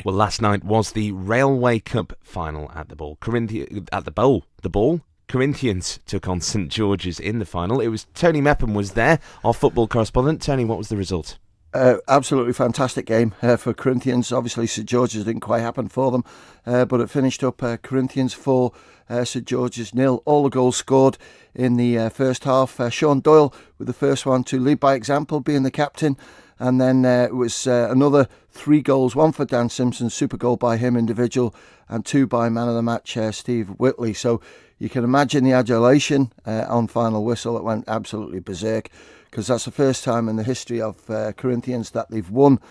Well, last night was the Railway Cup final at the Ball. Corinthians took on St George's in the final. It was Tony Mepham was there, our football correspondent. Tony, what was the result? Absolutely fantastic game for Corinthians. Obviously, St George's didn't quite happen for them, but it finished up Corinthians 4, St George's 0. All the goals scored in the first half. Sean Doyle with the first one to lead by example, being the captain. And then it was another 3 goals, one for Dan Simpson, super goal by him individual, and 2 by man of the match, Steve Whitley. So you can imagine the adulation on final whistle. It went absolutely berserk, because that's the first time in the history of Corinthians that they've won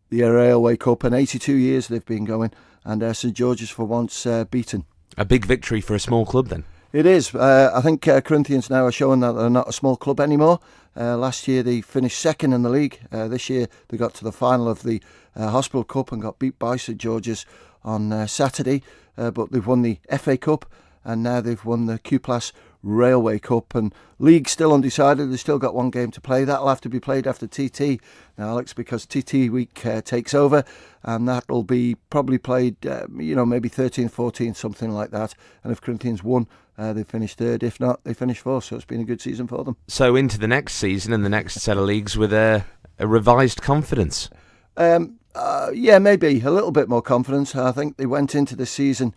the Railway Cup. In 82 years they've been going, and St George's for once beaten. A big victory for a small club then. It is. I think Corinthians now are showing that they're not a small club anymore. Last year they finished second in the league. This year they got to the final of the Hospital Cup and got beat by St George's on Saturday. But they've won the FA Cup, and now they've won the Q-Plus Railway Cup, and league still undecided. They've still got one game to play. That'll have to be played after TT now, Alex, because TT week takes over, and that'll be probably played maybe 13th, 14th, something like that. And if Corinthians won, they finished third. If not, they finished fourth. So it's been a good season for them. So into the next season and the next set of leagues with a revised confidence. Yeah, maybe a little bit more confidence. I think they went into the season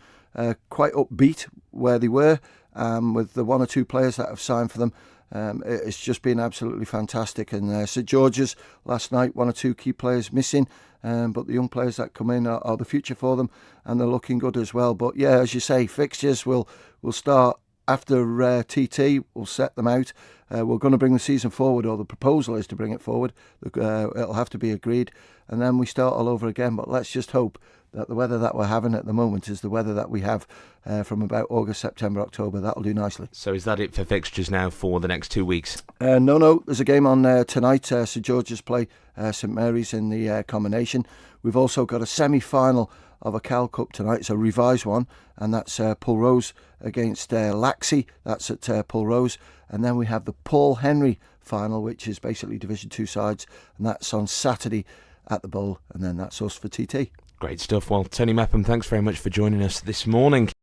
quite upbeat where they were, with the 1 or 2 players that have signed for them. It's just been absolutely fantastic. And St George's last night, 1 or 2 key players missing, but the young players that come in are the future for them, and they're looking good as well. But yeah, as you say, fixtures will start after TT. We'll set them out. We're going to bring the season forward, or the proposal is to bring it forward. It'll have to be agreed, and then we start all over again. But let's just hope that the weather that we're having at the moment is the weather that we have from about August, September, October. That'll do nicely. So is that it for fixtures now for the next 2 weeks? No. There's a game on tonight. St George's play St Mary's in the combination. We've also got a semi-final of a Cal Cup tonight. It's a revised one, and that's Pulrose against Laxey. That's at Pulrose. And then we have the Paul Henry final, which is basically Division 2 sides, and that's on Saturday at the Bull, and then that's us for TT. Great stuff. Well, Tony Mepham, thanks very much for joining us this morning.